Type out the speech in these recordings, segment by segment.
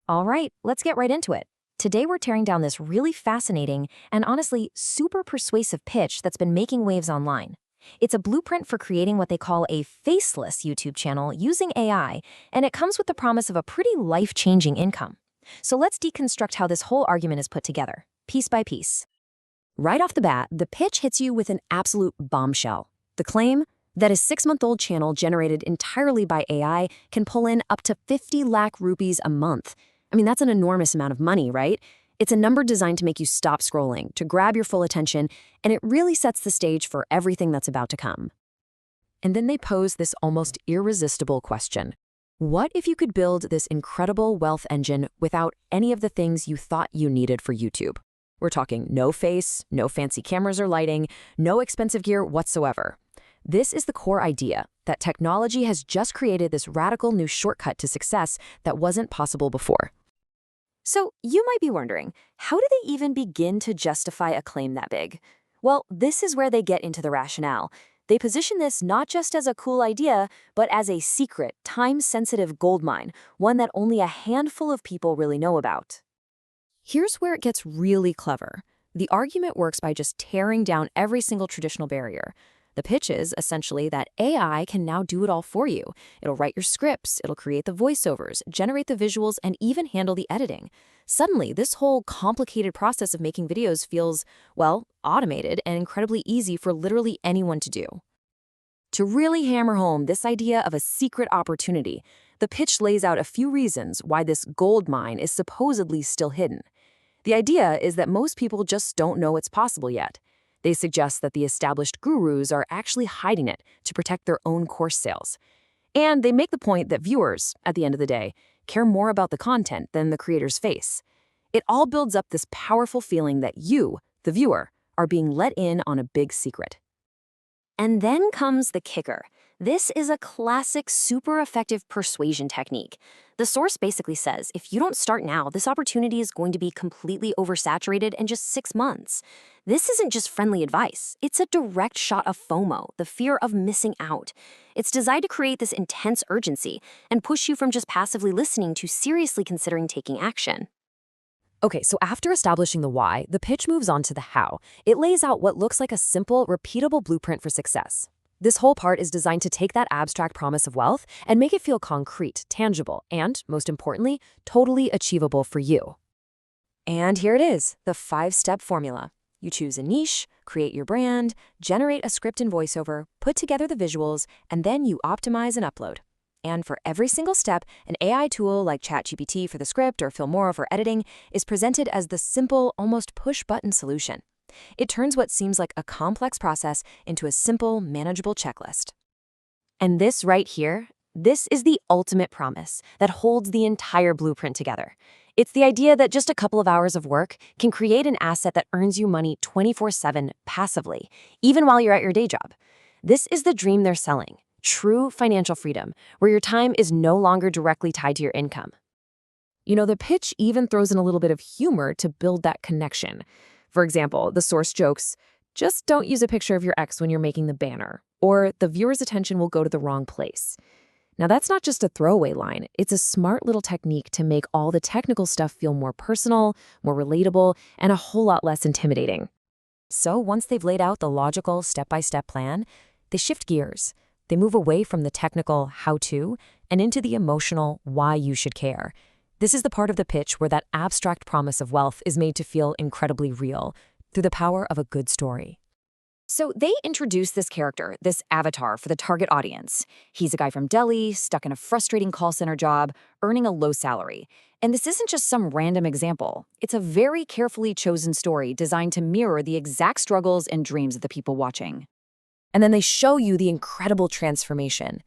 All right, let's get right into it. Today we're tearing down this really fascinating and honestly super persuasive pitch that's been making waves online. It's a blueprint for creating what they call a faceless YouTube channel using AI, and it comes with the promise of a pretty life-changing income. So let's deconstruct how this whole argument is put together, piece by piece. Right off the bat, the pitch hits you with an absolute bombshell. The claim that a 6-month-old channel generated entirely by AI can pull in up to 50 lakh rupees a month. I mean, that's an enormous amount of money, right? It's a number designed to make you stop scrolling, to grab your full attention, and it really sets the stage for everything that's about to come. And then they pose this almost irresistible question. What if you could build this incredible wealth engine without any of the things you thought you needed for YouTube? We're talking no face, no fancy cameras or lighting, no expensive gear whatsoever. This is the core idea, that technology has just created this radical new shortcut to success that wasn't possible before. So you might be wondering, how do they even begin to justify a claim that big? Well, this is where they get into the rationale. They position this not just as a cool idea, but as a secret, time-sensitive goldmine, one that only a handful of people really know about. Here's where it gets really clever. The argument works by just tearing down every single traditional barrier. The pitch is essentially that AI can now do it all for you. It'll write your scripts, it'll create the voiceovers, generate the visuals, and even handle the editing. Suddenly, this whole complicated process of making videos feels, well, automated and incredibly easy for literally anyone to do. To really hammer home this idea of a secret opportunity, the pitch lays out a few reasons why this gold mine is supposedly still hidden. The idea is that most people just don't know it's possible yet. They suggest that the established gurus are actually hiding it to protect their own course sales. And they make the point that viewers, at the end of the day, care more about the content than the creator's face. It all builds up this powerful feeling that you, the viewer, are being let in on a big secret. And then comes the kicker. This is a classic, super effective persuasion technique. The source basically says, if you don't start now, this opportunity is going to be completely oversaturated in just 6 months. This isn't just friendly advice. It's a direct shot of FOMO, the fear of missing out. It's designed to create this intense urgency and push you from just passively listening to seriously considering taking action. Okay, so after establishing the why, the pitch moves on to the how. It lays out what looks like a simple, repeatable blueprint for success. This whole part is designed to take that abstract promise of wealth and make it feel concrete, tangible, and, most importantly, totally achievable for you. And here it is, the 5-step formula. You choose a niche, create your brand, generate a script and voiceover, put together the visuals, and then you optimize and upload. And for every single step, an AI tool like ChatGPT for the script or Filmora for editing is presented as the simple, almost push-button solution. It turns what seems like a complex process into a simple, manageable checklist. And this right here, this is the ultimate promise that holds the entire blueprint together. It's the idea that just a couple of hours of work can create an asset that earns you money 24/7 passively, even while you're at your day job. This is the dream they're selling. True financial freedom, where your time is no longer directly tied to your income. You know, the pitch even throws in a little bit of humor to build that connection. For example, the source jokes, just don't use a picture of your ex when you're making the banner, or the viewer's attention will go to the wrong place. Now, that's not just a throwaway line. It's a smart little technique to make all the technical stuff feel more personal, more relatable, and a whole lot less intimidating. So once they've laid out the logical step-by-step plan, they shift gears. They move away from the technical how-to and into the emotional why you should care. This is the part of the pitch where that abstract promise of wealth is made to feel incredibly real through the power of a good story. So they introduce this character, this avatar for the target audience. He's a guy from Delhi, stuck in a frustrating call center job, earning a low salary. And this isn't just some random example. It's a very carefully chosen story designed to mirror the exact struggles and dreams of the people watching. And then they show you the incredible transformation.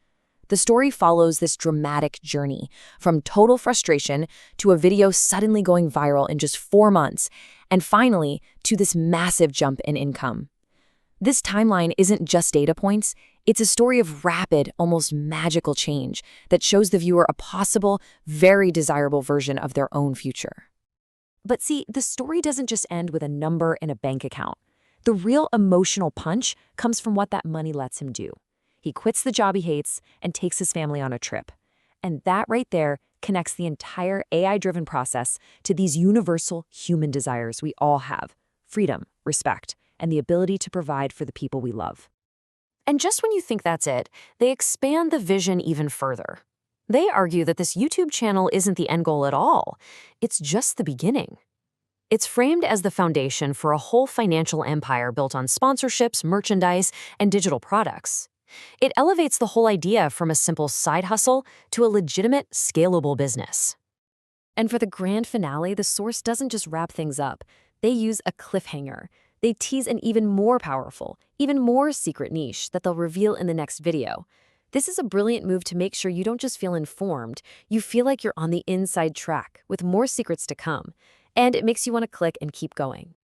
The story follows this dramatic journey from total frustration to a video suddenly going viral in just 4 months, and finally to this massive jump in income. This timeline isn't just data points, it's a story of rapid, almost magical change that shows the viewer a possible, very desirable version of their own future. But see, the story doesn't just end with a number in a bank account. The real emotional punch comes from what that money lets him do. He quits the job he hates and takes his family on a trip. And that right there, connects the entire AI-driven process to these universal human desires we all have: freedom, respect, and the ability to provide for the people we love. And just when you think that's it, they expand the vision even further. They argue that this YouTube channel isn't the end goal at all. It's just the beginning. It's framed as the foundation for a whole financial empire built on sponsorships, merchandise, and digital products. It elevates the whole idea from a simple side hustle to a legitimate, scalable business. And for the grand finale, the source doesn't just wrap things up. They use a cliffhanger. They tease an even more powerful, even more secret niche that they'll reveal in the next video. This is a brilliant move to make sure you don't just feel informed, you feel like you're on the inside track with more secrets to come. And it makes you want to click and keep going.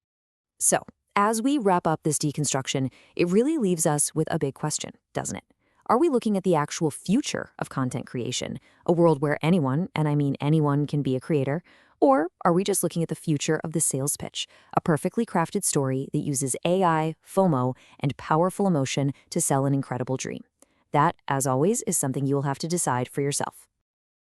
So, as we wrap up this deconstruction, it really leaves us with a big question, doesn't it? Are we looking at the actual future of content creation, a world where anyone, and I mean anyone, can be a creator? Or are we just looking at the future of the sales pitch, a perfectly crafted story that uses AI, FOMO, and powerful emotion to sell an incredible dream? That, as always, is something you will have to decide for yourself.